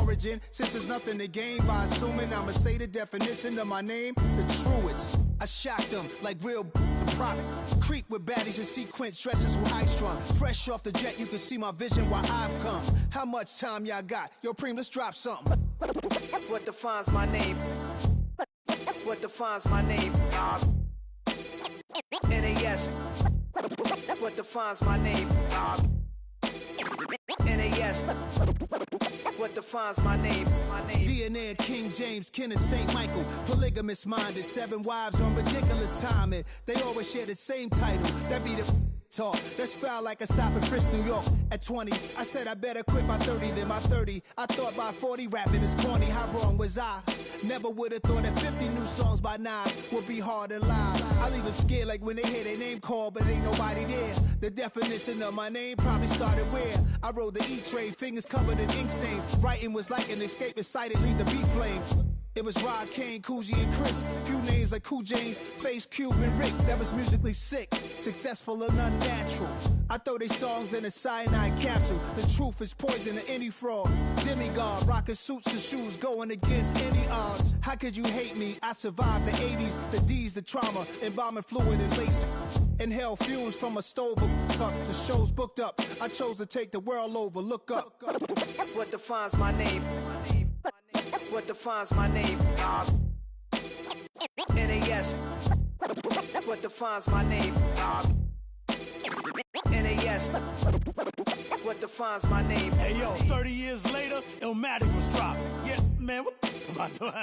origin. Since there's nothing to gain by assuming, I'ma say the definition of my name, the truest. I shocked them like real prop. Creek with baddies in sequence, dresses with high strung. Fresh off the jet, you can see my vision where I've come. How much time y'all got? Yo, Preem, let's drop something. What defines my name? What defines my name? NAS. What defines my name? NAS. What defines my name? DNA of King James, kin of St. Michael. Polygamous minded, 7 wives on ridiculous timing. They always share the same title. That be the talk. That's foul like a stop in Frisk, New York. At 20, I said I better quit by 30 than by 30. I thought by 40 rapping is corny. How wrong was I? Never would have thought that 50 new songs by Nas would be hard to lie. I leave them scared like when they hear their name called, but ain't nobody there. The definition of my name probably started where I rode the E-Trade, fingers covered in ink stains. Writing was like an escape excited, leave the beat flame. It was Rod, Kane, Coogee, and Chris. Few names like Cool James, Face, Cube, and Rick. That was musically sick, successful and unnatural. I throw they songs in a cyanide capsule. The truth is poison to any fraud. Demigod, rocking suits and shoes, going against any odds. How could you hate me? I survived the 80s, the D's, the trauma, embalming fluid and laced. Inhale fumes from a stove up. The show's booked up. I chose to take the world over. Look up. What defines my name? What defines my name? NAS. What defines my name? NAS. What defines my name? Hey yo, 30 years later, Illmatic was dropped. Yeah, man, what am I doing?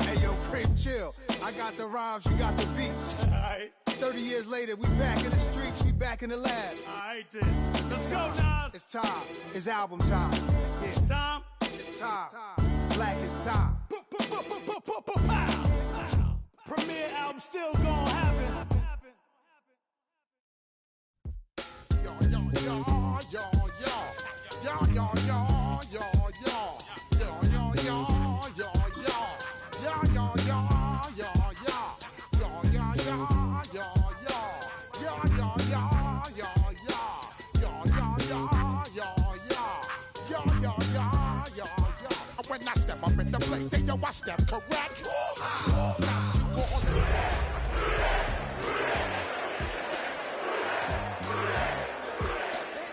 Hey yo, Preem, chill. I got the rhymes, you got the beats. Alright. 30 years later, we back in the streets, we back in the lab. Alright then. Let's go, Nas. It's time. It's album time. Yeah. It's time. It's time. Black is time. Premiere album still gonna happen. Yo, yo, yo, yo, yo. Yo, yo, yo, yo, yo. Yo, yo, yo, yo, yo. Yo, yo, yo, yo, yo. Yo, yo, yo, yo, yo. Yo, yo, yo, yo, yo. Yo, yo, yo, yo, yo. Yo, yo, yo, yo, yo. When I step up in the place, say yo, I step correct. Got you all in.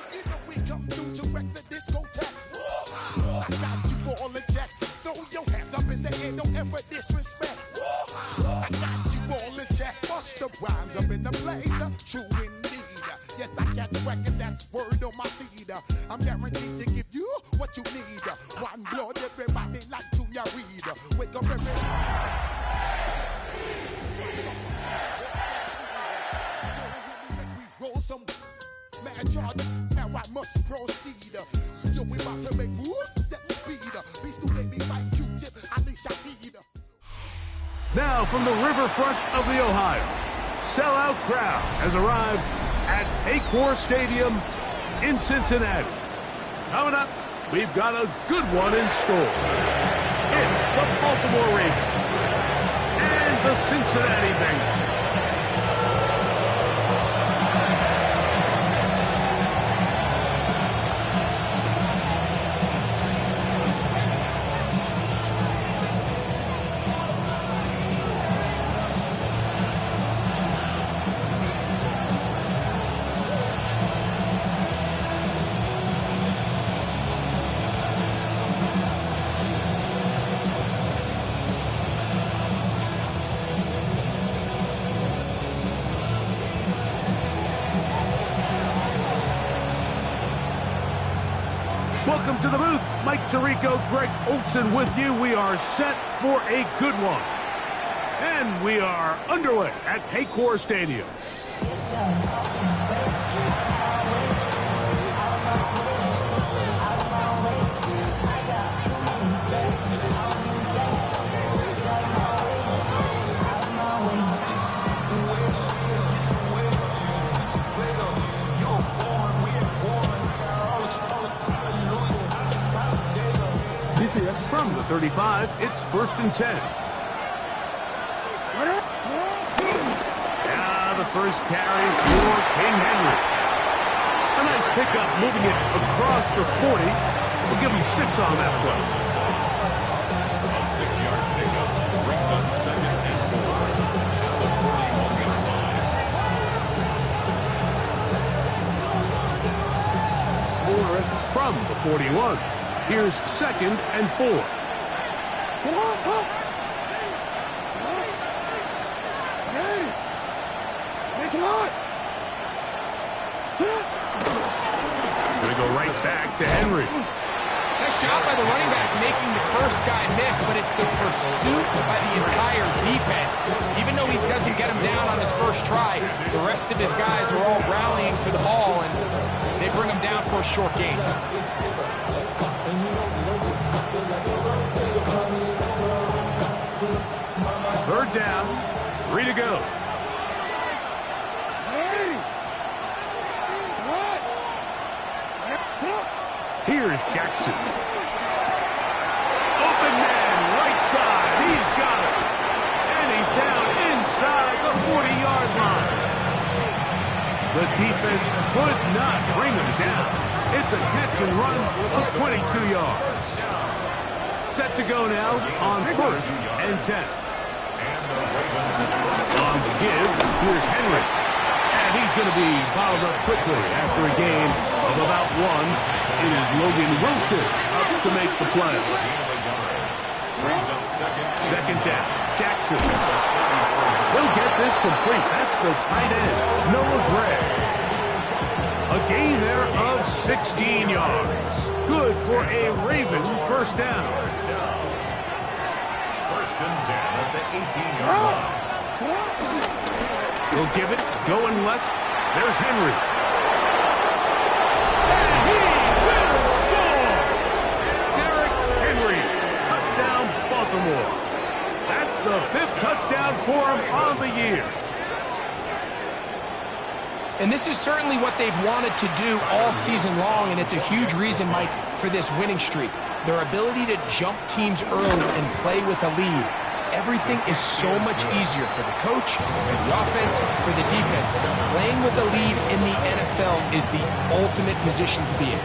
And you know we come through to wreck the discotheque. I got you all in check. Throw your hands up in the air, don't ever disrespect. I got you all in check. Bust the rhymes up in the blazer, true indeed. Yes, I get wreck and that's word on my seed. I'm guaranteed to give you what you need. One blood, everybody like Junior Reed. Wake up every... We roll some mad charge. Now I must proceed. So we about to make moves, set speed. Beast to baby vice Q-tip, Alicia Heed. Now from the riverfront of the Ohio, sellout crowd has arrived at Paycor Stadium in Cincinnati. Coming up, we've got a good one in store. It's the Baltimore Ravens and the Cincinnati Bengals. Welcome to the booth. Mike Tirico, Greg Olson with you. We are set for a good one. And we are underway at Paycor Stadium. From the 35, it's 1st and 10. Now the first carry for King Henry. A nice pickup, moving it across the 40. We'll give him 6 on that play. 41. Here's 2nd and 4. Gonna go right back to Henry. Nice job by the running back making the first guy miss, but it's the pursuit by the entire defense. Even though he doesn't get him down on his first try, the rest of his guys are all rallying to the ball, and they bring him down for a short gain. Third down, 3 to go. Here's Jackson. Open man, right side. He's got it. And he's down inside the 40-yard line. The defense could not bring him down. It's a catch and run of 22 yards. Set to go now on 1st and 10. On the give, here's Henry. And he's going to be fouled up quickly after a gain of about 1. It is Logan Wilson up to make the play. Second down, Jackson. He'll get this complete. That's the tight end, Noah Gray. A gain there of 16 yards. Good for a Raven first down. 1st and 10 at the 18-yard line. He'll give it, going left. There's Henry. And he will score! Derrick Henry, touchdown Baltimore. That's the 5th touchdown for him on the year. And this is certainly what they've wanted to do all season long, and it's a huge reason, Mike, for this winning streak. Their ability to jump teams early and play with a lead. Everything is so much easier for the coach, for the offense, for the defense. Playing with a lead in the NFL is the ultimate position to be in.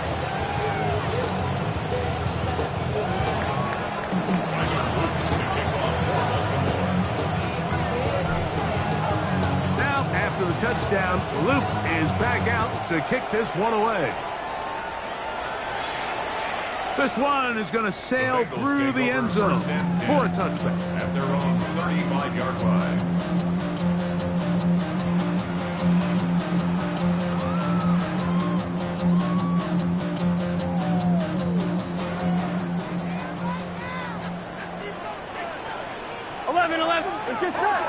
Now, after the touchdown, Luke is back out to kick this one away. This one is going to sail through the end zone for a touchback. At their own 35-yard line. Let's get set.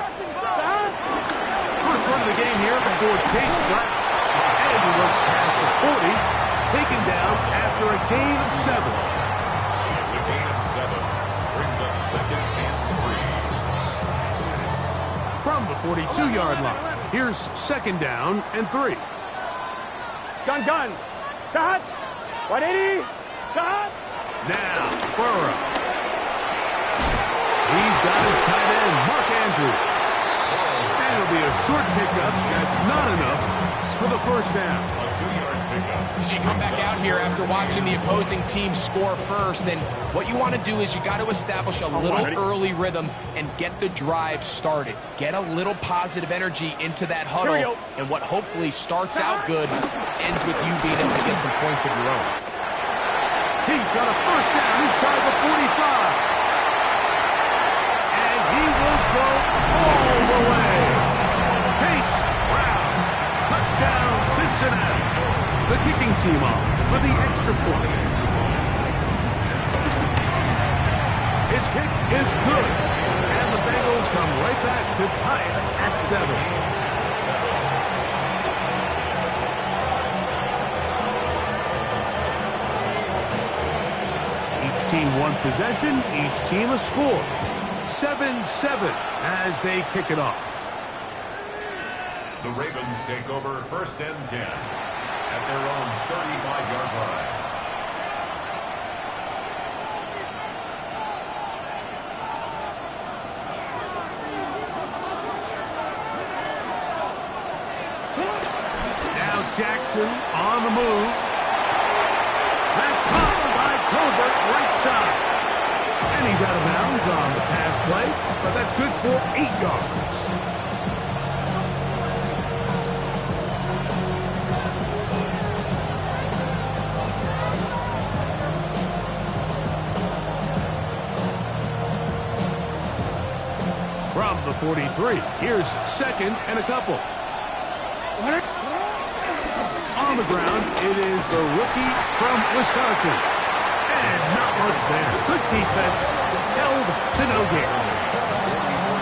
First run of the game here for Chase Brown. And he works past the 40. Taken down after a gain of 7. It's a gain of 7. Brings up 2nd and 3. From the 42-yard line, here's 2nd down and 3. Gun. Cut. 180. Cut. Now, Burrow. He's got his tight end, Mark Andrews. And it'll be a short pickup. That's not enough for the first down. A 2-yard pickup. So you come back out here after watching the opposing team score first, and what you want to do is you got to establish a little early rhythm and get the drive started. Get a little positive energy into that huddle, and what hopefully starts out good ends with you being able to get some points of your own. He's got a first down inside the 45. And he will go all the way. Chase Brown, touchdown Cincinnati. The kicking team off for the extra point. His kick is good. And the Bengals come right back to tie it at 7. Each team one possession, each team a score. 7-7 as they kick it off. The Ravens take over 1st and 10 at their own 35-yard line. Now Jackson on the move. That's caught by Tolbert right side. And he's out of bounds on the pass play, but that's good for 8 yards. From the 43, here's second and a couple. On the ground, it is the rookie from Wisconsin. And not much there. Good defense, held to no gain.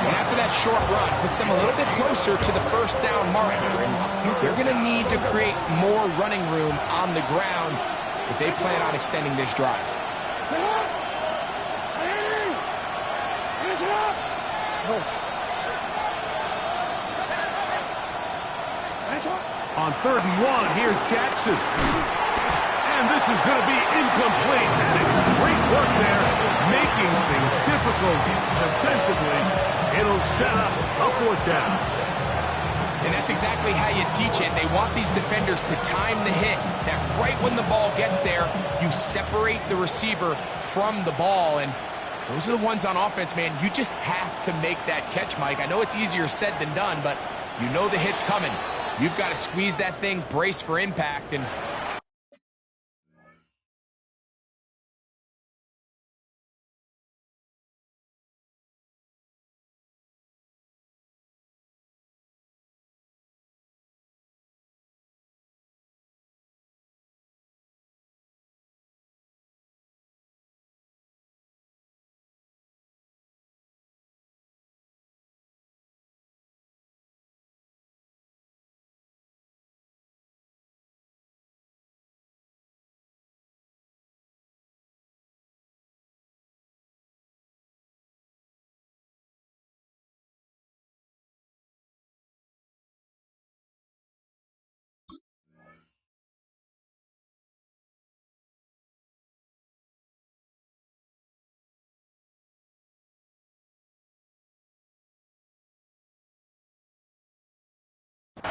And after that short run, puts them a little bit closer to the first down marker. They're going to need to create more running room on the ground if they plan on extending this drive. On 3rd and 1, here's Jackson. And this is going to be incomplete. That is great work there, making things difficult defensively. It'll set up a 4th down. And that's exactly how you teach it. They want these defenders to time the hit, that right when the ball gets there, you separate the receiver from the ball. And those are the ones on offense, man. You just have to make that catch, Mike. I know it's easier said than done, but you know the hit's coming. You've got to squeeze that thing, brace for impact, and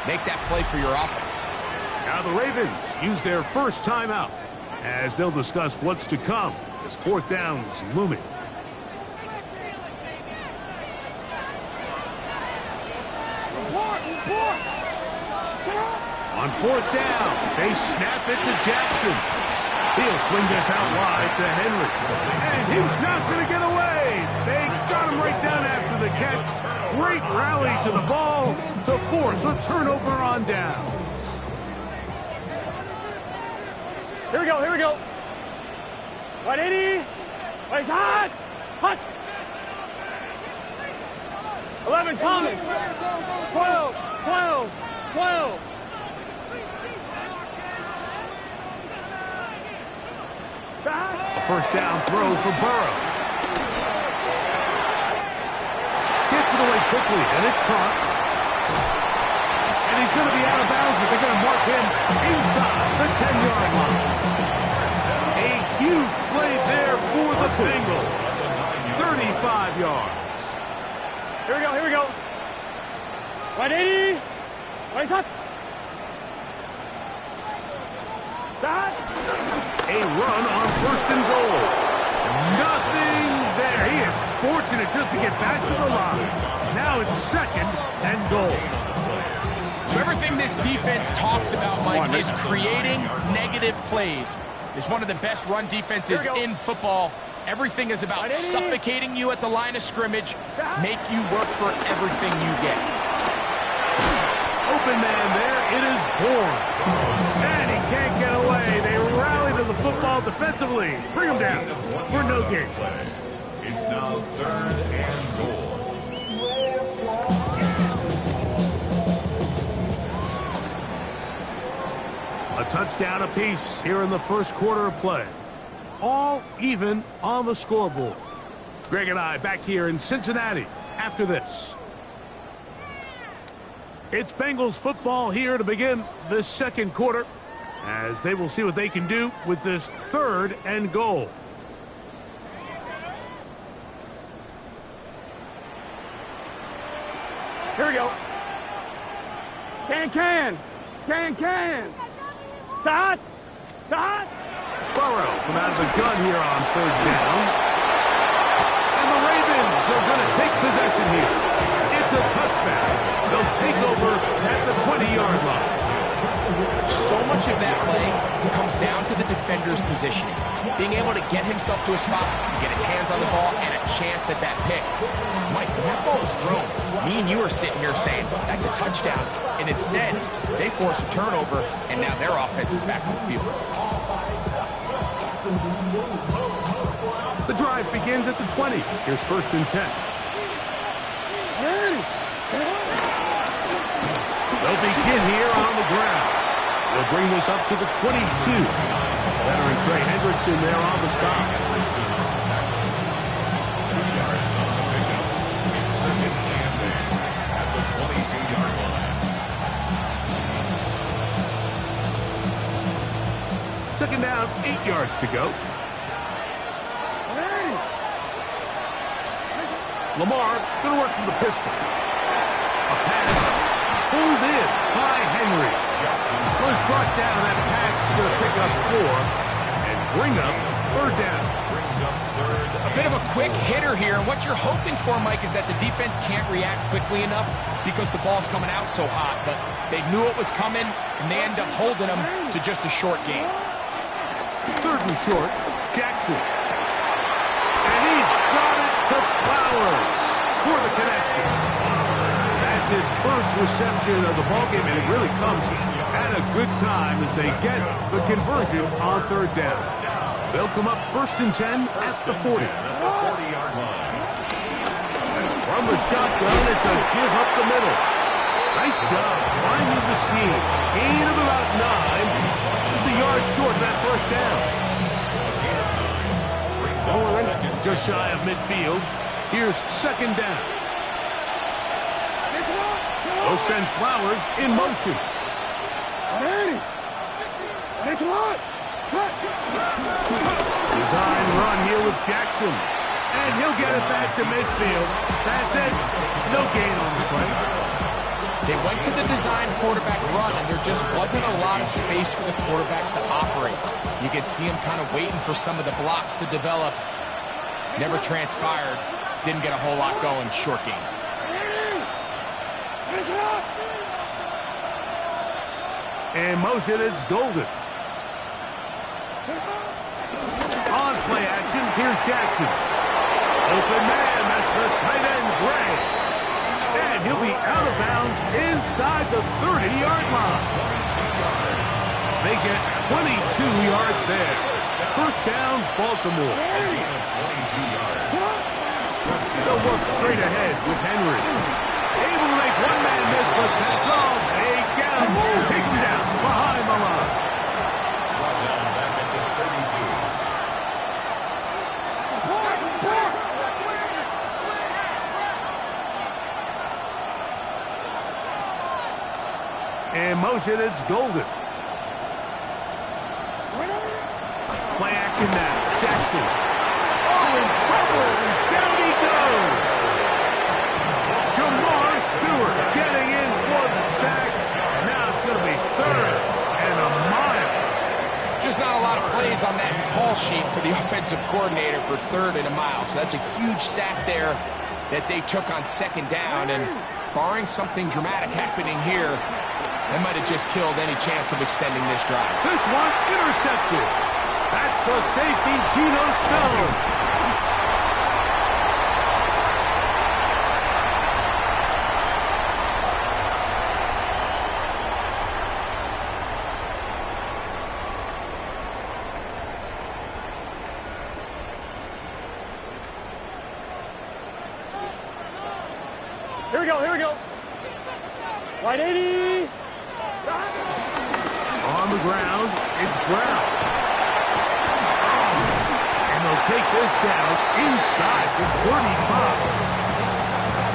make that play for your offense. Now the Ravens use their first timeout as they'll discuss what's to come as 4th down is looming. On 4th down, they snap it to Jackson. He'll swing this out wide to Henry. And he's not going to get away. They got him right down after the catch. Great rally to the ball to force a turnover on down. Here we go, here we go. 180. Wait, hot. Hot. 11 coming. 12, 12, 12. A first down throw for Burrow. Gets it away quickly, and it's caught. And he's going to be out of bounds, but they're going to mark him inside the 10-yard line. A huge play there for the Bengals. 35 yards. Here we go, here we go. 180. Wait, hot. Stop. A run on 1st and goal. Nothing there. He is fortunate just to get back to the line. Now it's 2nd and goal. So everything this defense talks about, Mike, is creating negative plays. It's one of the best run defenses in football. Everything is about suffocating you at the line of scrimmage, make you work for everything you get. Open man there. It is Bourne. And he can't get away. They rally to the football defensively. Bring him down for no gain. It's now 3rd and goal. A touchdown apiece here in the first quarter of play. All even on the scoreboard. Greg and I back here in Cincinnati after this. It's Bengals football here to begin this 2nd quarter as they will see what they can do with this 3rd and goal. Here we go. Can. Start. Burrow from out of the gun here on 3rd down. And the Ravens are going to take possession here. It's a touchback. They'll take over at the 20-yard line. So much of that play comes down to the defender's positioning. being able to get himself to a spot, get his hands on the ball, and a chance at that pick. Mike, when that ball was thrown, me and you are sitting here saying, that's a touchdown. And instead, they force a turnover, and now their offense is back on the field. The drive begins at the 20. Here's 1st and 10. They'll begin here on the ground. They'll bring this up to the 22. Veteran Trey Hendrickson there on the stop. 2 yards on the pickup. It's 2nd and 8 at the 22-yard line. 2nd down, 8 yards to go. Lamar going to work from the pistol. A pass pulled in by Henry. Was brought down. That pass is going to pick up 4 and bring up 3rd down. Brings up 3rd. A bit of a quick hitter here. What you're hoping for, Mike, is that the defense can't react quickly enough because the ball's coming out so hot. But they knew it was coming, and they end up holding them to just a short gain. 3rd and short, Jackson. And he's got it to Flowers for the connection. That's his first reception of the ballgame, and it really comes at a good time as they get the conversion on 3rd down. They'll come up 1st and 10 at the 40. From the shotgun, it's a give up the middle. Nice job finding the seam. Gain of about 9. Just a yard short of that 1st down. Just shy of midfield. Here's 2nd down. They'll send Flowers in motion. Design run here with Jackson. And he'll get it back to midfield. That's it. No gain on the play. They went to the design quarterback run, and there just wasn't a lot of space for the quarterback to operate. You could see him kind of waiting for some of the blocks to develop. Never transpired. Didn't get a whole lot going. Short game. And motion, it's Golden. On play action, here's Jackson. Open man, that's the tight end, Gray. And he'll be out of bounds inside the 30-yard line. They get 22 yards there. 1st down, Baltimore. They'll work straight ahead with Henry. Able to make one man miss, but that's all. They get him. Take him down behind the line. Brought down back at the 32. And motion, it's Golden. Play action now. Jackson. Oh, in trouble. Down he goes. Shamar Stewart getting in for the sack. And now it's going to be 3rd and a mile. Just not a lot of plays on that call sheet for the offensive coordinator for 3rd and a mile. So that's a huge sack there that they took on 2nd down. And barring something dramatic happening here, they might have just killed any chance of extending this drive. This one intercepted. That's the safety, Geno Stone. Here we go, here we go. Wide 80. On the ground, it's Brown. And they'll take this down inside the 35.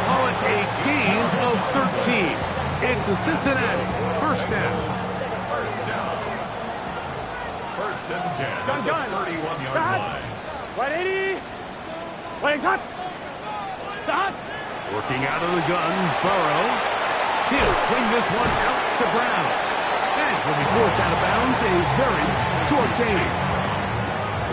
Call it a gain of 13. It's a Cincinnati 1st down. 1st and 10 at the 31-yard line. Wide 80. Legs hot. Stop. Working out of the gun, Burrow. He'll swing this one out to Brown. And he'll be forced out of bounds, a very short gain.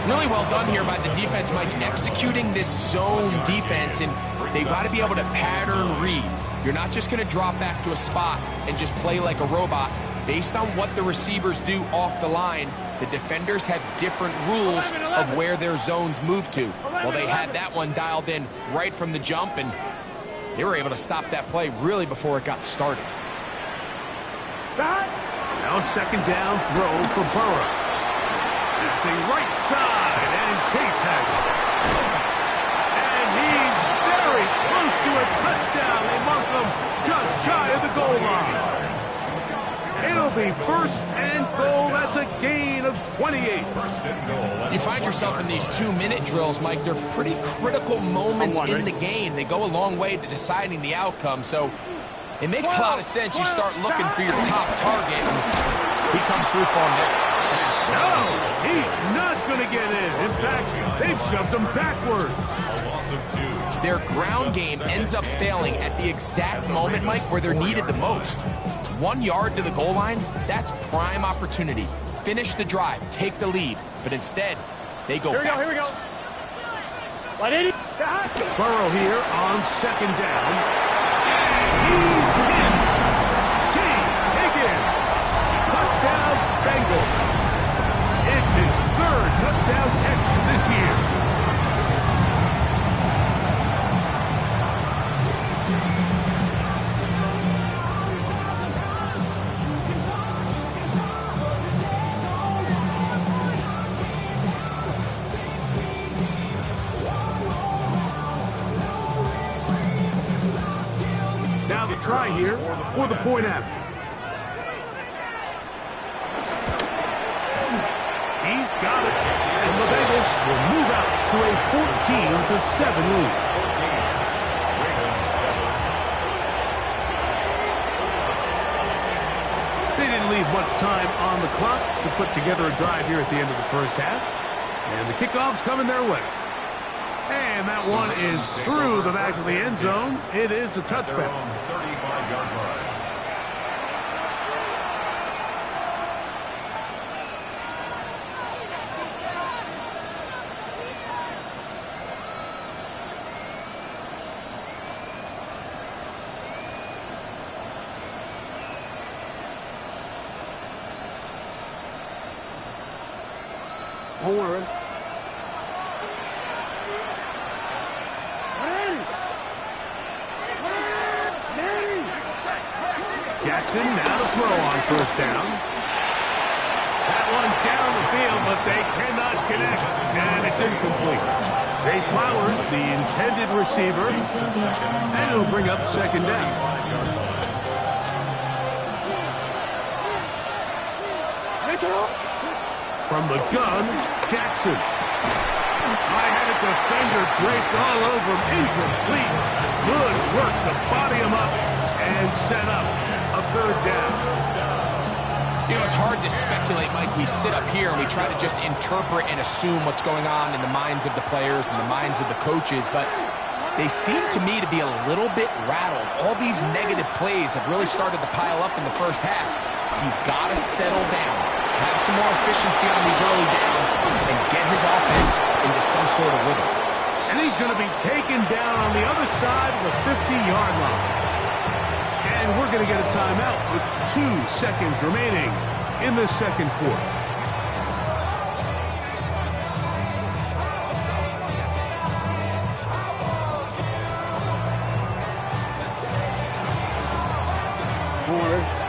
Really well done here by the defense, Mike, executing this zone defense, and they've got to be able to pattern read. You're not just going to drop back to a spot and just play like a robot. Based on what the receivers do off the line, the defenders have different rules of where their zones move to. Well, they had that one dialed in right from the jump, and they were able to stop that play really before it got started. Now second down throw for Burrow. Passing right side, and Chase has it. And he's very close to a touchdown. They mark him just shy of the goal line. It'll be first and goal. That's a gain of 28. First and goal. You find yourself in these 2-minute drills, Mike. They're pretty critical moments in the game. They go a long way to deciding the outcome. So it makes a lot of sense. You start looking for your top target, and he comes through for him there. No, he's not going to get in. In fact, they've shoved him backwards. A loss of 2. Their ground game ends up failing at the exact moment, Mike, where they're needed the most. 1 yard to the goal line, that's prime opportunity. Finish the drive, take the lead, but instead, they go backwards. Here we go. 180. Burrow here on second down. And he's in. T. Higgins. Touchdown, Bengals. It's his third touchdown catch this year. Now the try here for the point after. He's got it, and the Bengals will move out to a 14-7 lead. They didn't leave much time on the clock to put together a drive here at the end of the first half, and the kickoff's coming their way. And that one is through the back of the end zone. It is a touchback. 35-yard line. Don't worry. Jackson now to throw on first down. That one down the field, but they cannot connect, and it's incomplete. Zay Flowers, the intended receiver, and it'll bring up second down. From the gun, Jackson. I had a defender draped all over him, incomplete. Good work to body him up and set up a third down. You know, it's hard to speculate, Mike. We sit up here and we try to just interpret and assume what's going on in the minds of the players and the minds of the coaches, but they seem to me to be a little bit rattled. All these negative plays have really started to pile up in the first half. He's got to settle down, have some more efficiency on these early downs, and get his offense into some sort of rhythm. And he's going to be taken down on the other side of the 50-yard line. And we're going to get a timeout with 2 seconds remaining in the second quarter.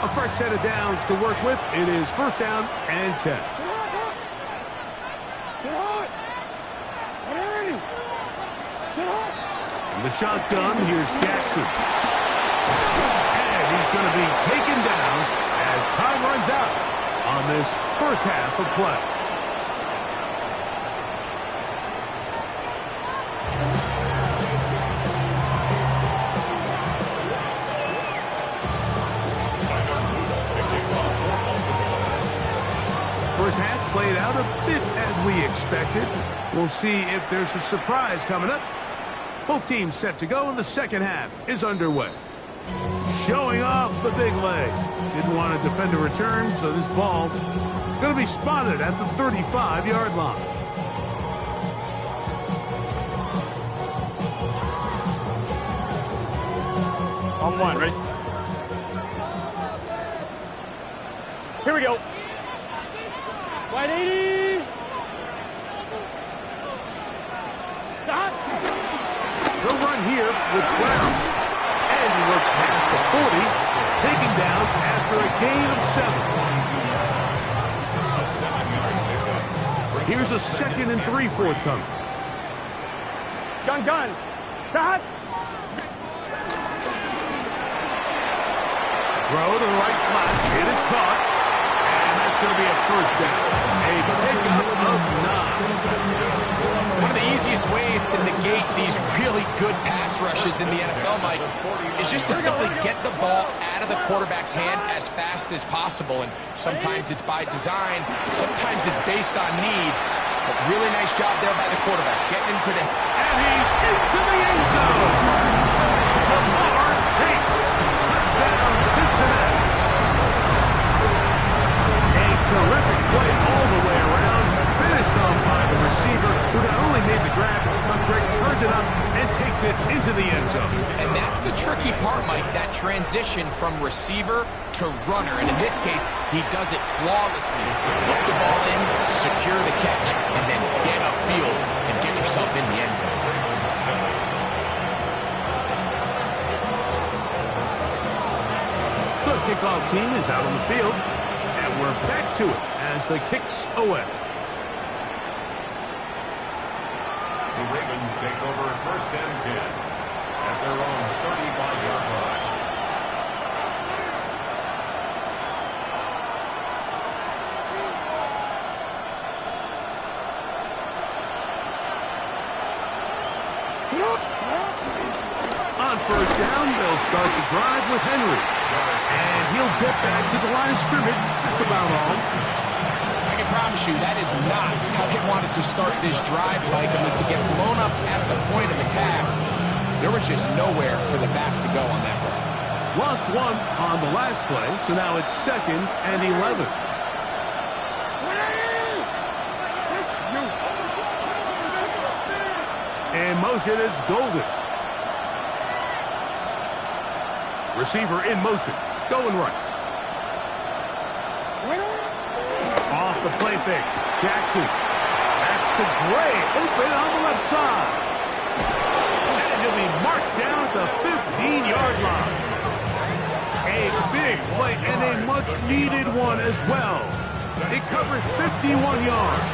A fresh set of downs to work with. It is first down and 10. In the shotgun, here's Jackson. And he's going to be taken down as time runs out on this first half of play. First half played out a bit as we expected. We'll see if there's a surprise coming up. Both teams set to go, and the second half is underway. Showing off the big leg. Didn't want to defend a return, so this ball going to be spotted at the 35-yard line. On one, right? Here we go. Wide 80. Stop. He'll run here with Brown. And he works past the 40, taking down after a gain of 7. Here's a 2nd and 3 forthcoming. Gun. Stop. Throw to the right flat. It is caught. And that's going to be a first down. A pickup of 9. One of the easiest ways to negate these really good pass rushes in the NFL, Mike, is just to simply get the ball out of the quarterback's hand as fast as possible. And sometimes it's by design, sometimes it's based on need. But really nice job there by the quarterback, getting into the... And he's into the end zone. Lamar Chase. Touchdown, Cincinnati. A terrific play all the way around. Finished on by the receiver, who not only made the grab, but Greg turned it up and takes it into the end zone. And that's the tricky part, Mike, that transition from receiver to runner. And in this case, he does it flawlessly. Get the ball in, secure the catch, and then get upfield and get yourself in the end zone. The kickoff team is out on the field, and we're back to it as the kick's away. The Ravens take over 1st and 10 at their own 35-yard line. On 1st down, they'll start the drive with Henry. And he'll get back to the line of scrimmage. That's about all. I can promise you that is not how they wanted to start this drive, Mike. I mean, to get blown up at the point of attack, there was just nowhere for the back to go on that run. Lost 1 on the last play, so now it's 2nd and 11. In motion, it's Golden. Receiver in motion, going right. Off the play fake, Jackson. That's to Gray, open on the left side. And he'll be marked down at the 15-yard line. A big play and a much-needed one as well. It covers 51 yards.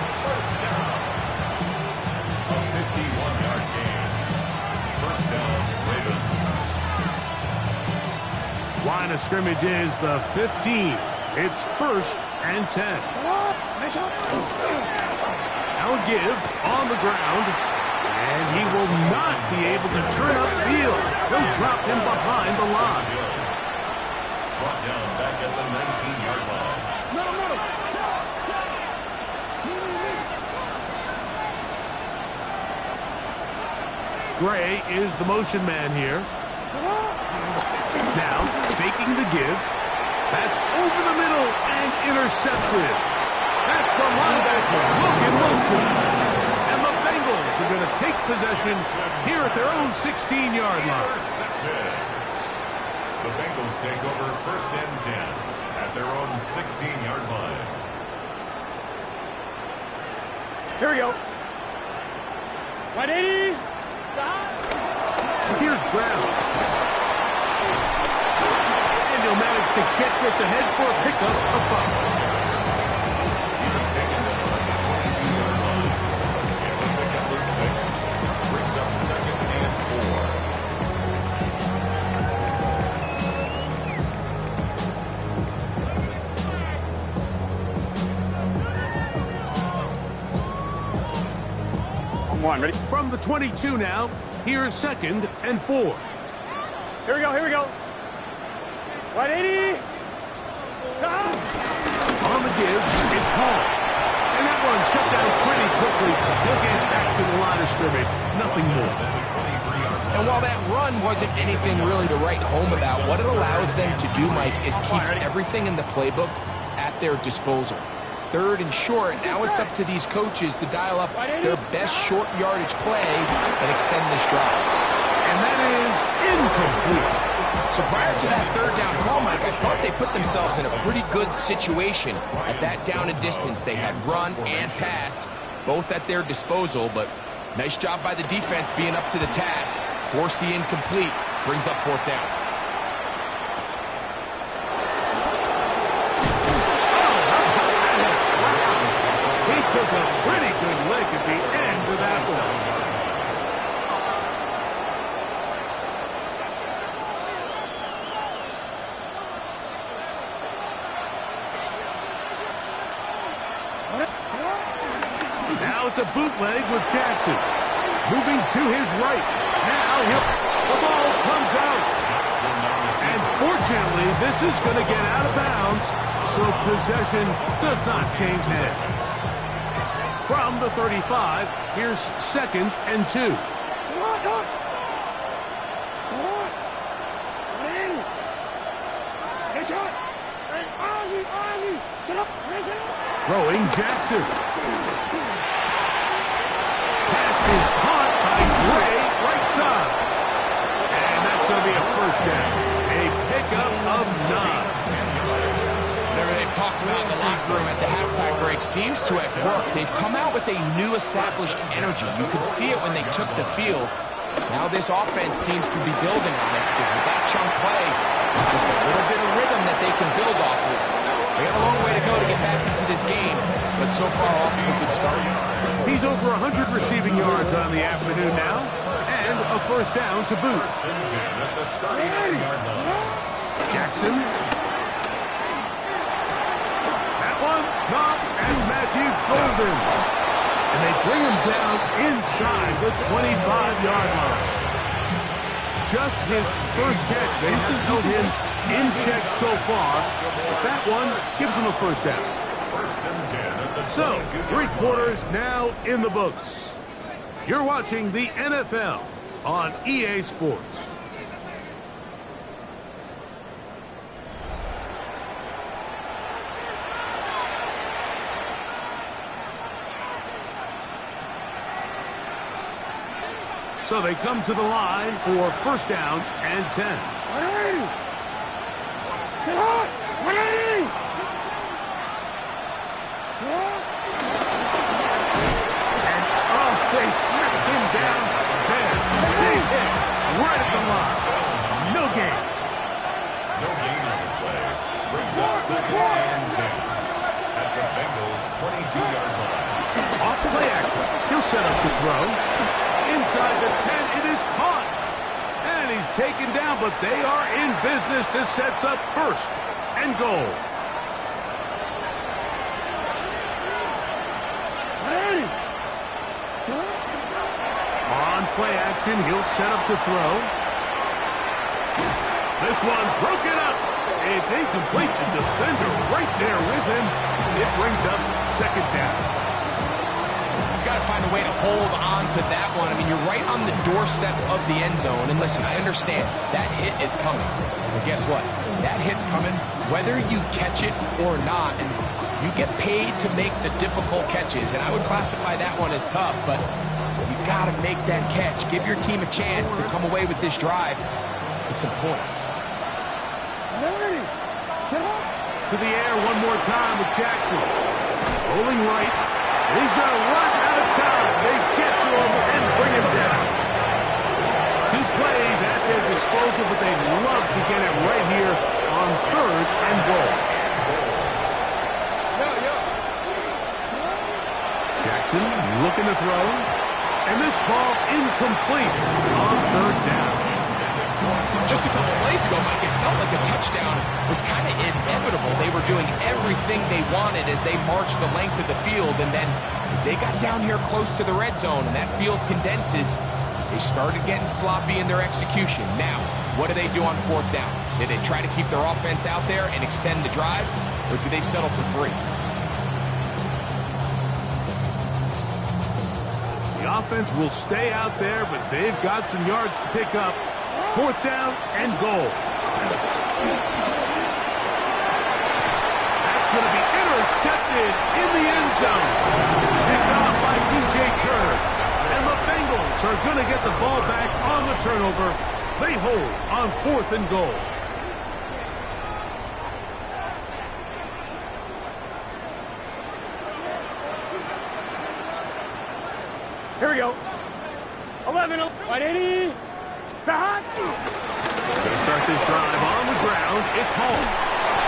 51-yard gain. 1st down, Ravens. Line of scrimmage is the 15. It's 1st and 10. Now a give on the ground. And he will not be able to turn upfield. He'll drop him behind the line. Brought down back at the 19-yard line. Gray is the motion man here. Now, faking the give. That's over the middle and intercepted. That's the linebacker, Logan Wilson. And the Bengals are going to take possession here at their own 16-yard line. The Bengals take over 1st and 10 at their own 16-yard line. Here we go. 180. Here's Brown. And he'll manage to get this ahead for a pickup of 5. He was taken down at the 22-yard line. It's a pickup of 6. Brings up 2nd and 4. One, ready? From the 22 now, here's 2nd and 4. Here we go. 180. On the give, it's Hall. And that one shut down pretty quickly. He'll get back to the line of scrimmage. Nothing more. And while that run wasn't anything really to write home about, what it allows them to do, Mike, is keep everything in the playbook at their disposal. 3rd and short, now it's up to these coaches to dial up their best short yardage play and extend this drive. And that is incomplete. So prior to that third down call, Mike, I thought they put themselves in a pretty good situation at that down and distance. They had run and pass, both at their disposal, but nice job by the defense being up to the task. Force the incomplete, brings up fourth down. He took a pretty good lick at the end of that one. Now it's a bootleg with Jackson. Moving to his right. Now the ball comes out. And fortunately, this is going to get out of bounds, so possession does not change hands. From the 35, here's 2nd and 2. Throwing Jackson. Pass is caught by Gray, right side. And that's going to be a first down. A pickup of 9. Whatever they've talked about in the locker room at the halftime break seems to have worked. They've come out with a new established energy. You could see it when they took the field. Now this offense seems to be building on it because with that chunk play, just a little bit of rhythm that they can build off of. They got a long way to go to get back into this game, but so far off to a good start. He's over 100 receiving yards on the afternoon now, and a first down to boot. Jackson. That one caught as Matthew Golden. And they bring him down inside the 25-yard line. Just his first catch. They've held him in check so far. But that one gives him a first down. So, 3 quarters now in the books. You're watching the NFL on EA Sports. So they come to the line for first down and 10. 180! Get hot! 180! And, they smacked him down there. Big hit right at the line. No gain. No gain on the play. Brings up 2nd and 10 at the Bengals' 22-yard line. Off play action. He'll set up to throw. Inside the 10, it is caught. And he's taken down, but they are in business. This sets up first and goal. On play action, he'll set up to throw. This one broken up. It's incomplete. The defender right there with him. It brings up second down. Got to find a way to hold on to that one. I mean, you're right on the doorstep of the end zone. And listen, I understand that hit is coming. But guess what? That hit's coming whether you catch it or not. And you get paid to make the difficult catches. And I would classify that one as tough, but you got to make that catch. Give your team a chance to come away with this drive with some points. To the air one more time with Jackson. Rolling right. He's going to run out of time. They get to him and bring him down. 2 plays at their disposal, but they'd love to get it right here on third and goal. Jackson looking to throw. And this ball incomplete on third down. Just a couple plays ago, Mike, it felt like a touchdown was kind of inevitable. They were doing everything they wanted as they marched the length of the field, and then as they got down here close to the red zone and that field condenses, they started getting sloppy in their execution. Now, what do they do on fourth down? Did they try to keep their offense out there and extend the drive, or do they settle for 3? The offense will stay out there, but they've got some yards to pick up. Fourth down and goal. That's going to be intercepted in the end zone. Picked off by DJ Turner. And the Bengals are going to get the ball back on the turnover They hold on 4th and goal. Here we go. 11, right 80. Start. Going to start this drive on the ground. It's home.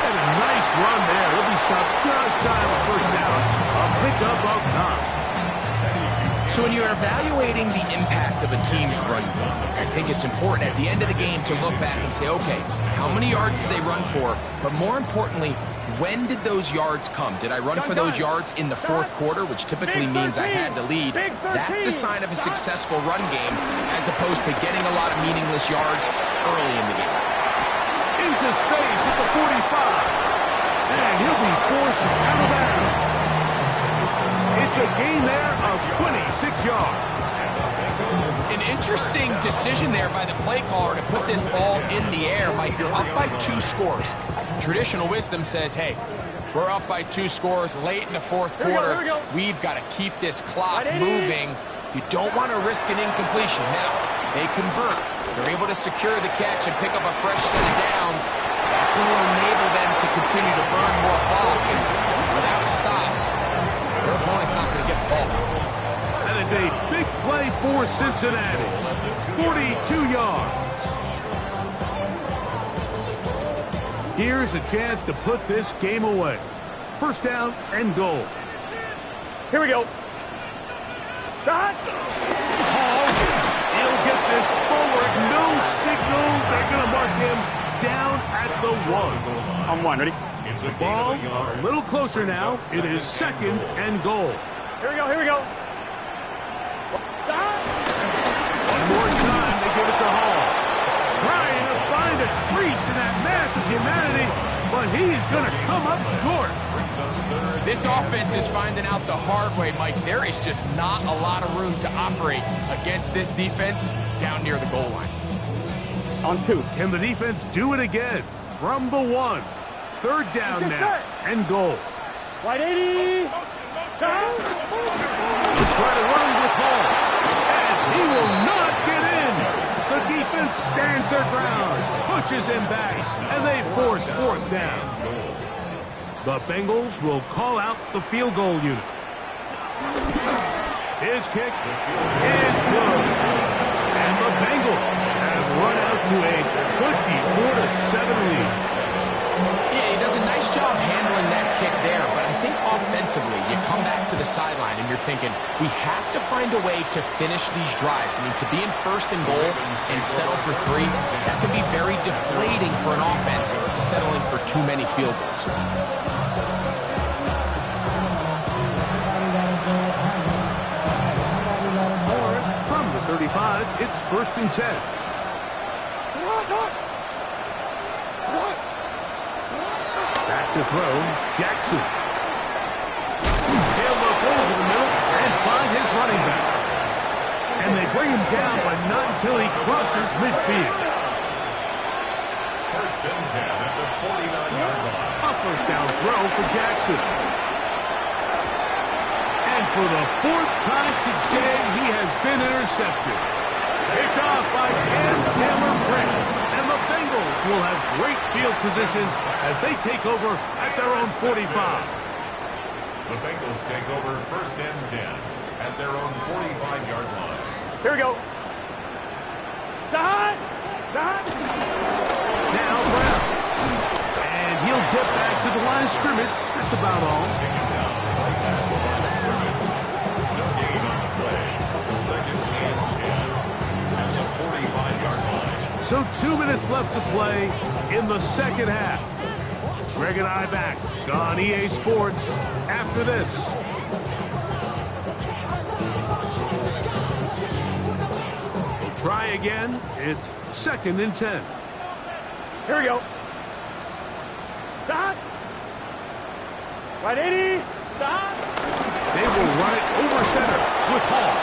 And a nice run there. He'll be stopped just shy of a first down. A pickup of 9. So when you're evaluating the impact of a team's run game, I think it's important at the end of the game to look back and say, okay, how many yards did they run for? But more importantly, when did those yards come? Did I run for those yards in the 4th quarter, which typically means I had to lead? That's the sign of a successful run game, as opposed to getting a lot of meaningless yards early in the game. Into space at the 45. And he'll be forced out of bounds. It's a gain there of 26 yards. An interesting decision there by the play caller to put this ball in the air. Mike, you're up by 2 scores. Traditional wisdom says, hey, we're up by 2 scores late in the 4th quarter. We've got to keep this clock moving. You don't want to risk an incompletion. Now, they convert. They're able to secure the catch and pick up a fresh set of downs. That's going to enable them to continue to burn more clock. And without a stop, their opponent's not going to get the ball. That is a big play for Cincinnati. 42 yards. Here's a chance to put this game away. First down and goal. Here we go. Start. Hall, he'll get this forward. No signal. They're going to mark him down at the 1. On 1, ready? The ball a little closer now. It is 2nd and goal. Here we go, here we go. Start. One more time, they give it to Hall. Trying to find a crease in that mass of humanity, but he's going to come up short. This offense is finding out the hard way, Mike. There is just not a lot of room to operate against this defense down near the goal line. On 2. Can the defense do it again from the 1? 3rd down now and goal. Right 80. Start. Try to run with Hall. And he will not get in. The defense stands their ground, pushes him back, and they force 4th down. The Bengals will call out the field goal unit. His kick is good. And the Bengals have run out to a 24-7 lead. Yeah, he does a nice job handling that kick there, but I think offensively, you come back to the sideline and you're thinking, we have to find a way to finish these drives. I mean, to be in 1st and goal and settle for 3, that can be very deflating for an offense settling for too many field goals. From the 35, it's 1st and 10. Back to throw, Jackson. He'll look over the middle and find his running back. And they bring him down, but not until he crosses midfield. 1st and 10 at the 49-yard line. A first down throw for Jackson. And for the 4th time today, he has been intercepted. Picked off by Cam Britt. And the Bengals will have great field positions as they take over at their own 45. The Bengals take over 1st and 10 at their own 45-yard line. Here we go. Start. Start. Now Brown. And he'll get back to the line of scrimmage. That's about all. Taken down right at the line of scrimmage. No gain on the play. 2nd and 10 at the 45-yard line. So 2 minutes left to play in the 2nd half. Greg and I back on EA Sports after this. We'll try again. It's 2nd and 10. Here we go. Stop. Right 80. Stop. They will run it over center with Hall.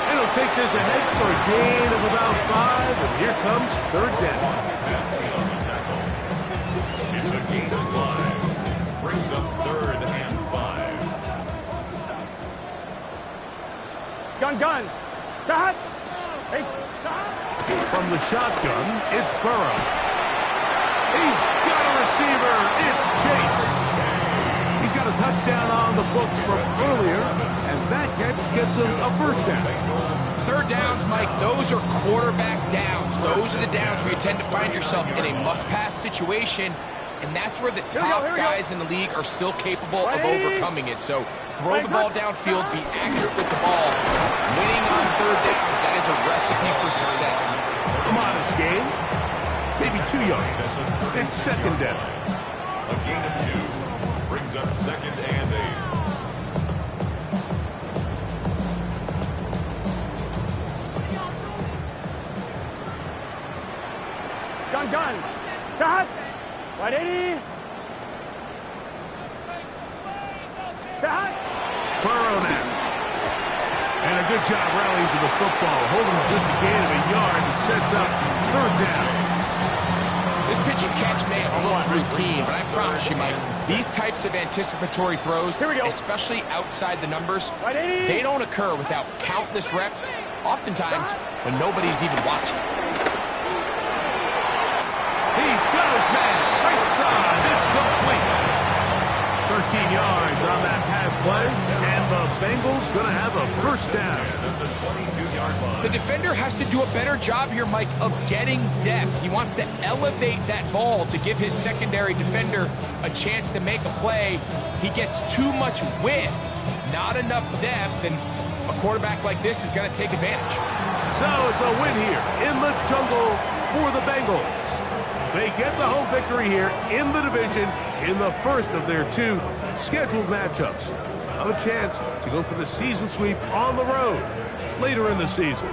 And he'll take this ahead for a gain of about 5. And here comes 3rd down. It's a gain of 5. Brings up 3rd and 5. Gun. Stop. Hey, stop. From the shotgun, it's Burrow. He's got a receiver. It's Chase. He's got a touchdown on the books from earlier, and that catch gets him a first down. Third downs, Mike, those are quarterback downs. Those are the downs where you tend to find yourself in a must-pass situation, and that's where the top guys in the league are still capable of overcoming it. So throw the ball downfield, be accurate with the ball. Winning on third downs, that is a recipe for success. A modest game, maybe 2 yards. It's second down. A gain of 2 brings up second and 8. Gun. Cut. Right 80. Cut. Burrow now. And a good job rallying to the football. Holding just a gain of a yard and sets up third down. This pitch and catch may have looked routine, but I promise you, Mike, these types of anticipatory throws, especially outside the numbers, they don't occur without countless reps, oftentimes when nobody's even watching. He's got his man. Right side. It's complete. 13 yards on that pass play, and the Bengals going to have a first down. The 22-yard line. The defender has to do a better job here, Mike, of getting depth. He wants to elevate that ball to give his secondary defender a chance to make a play. He gets too much width, not enough depth, and a quarterback like this is going to take advantage. So it's a win here in the jungle for the Bengals. They get the home victory here in the division in the first of their 2 scheduled matchups. Have a chance to go for the season sweep on the road later in the season.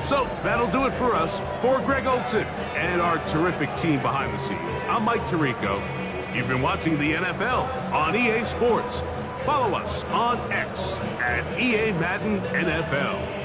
So that'll do it for us. For Greg Olson and our terrific team behind the scenes, I'm Mike Tirico. You've been watching the NFL on EA Sports. Follow us on X at EA Madden NFL.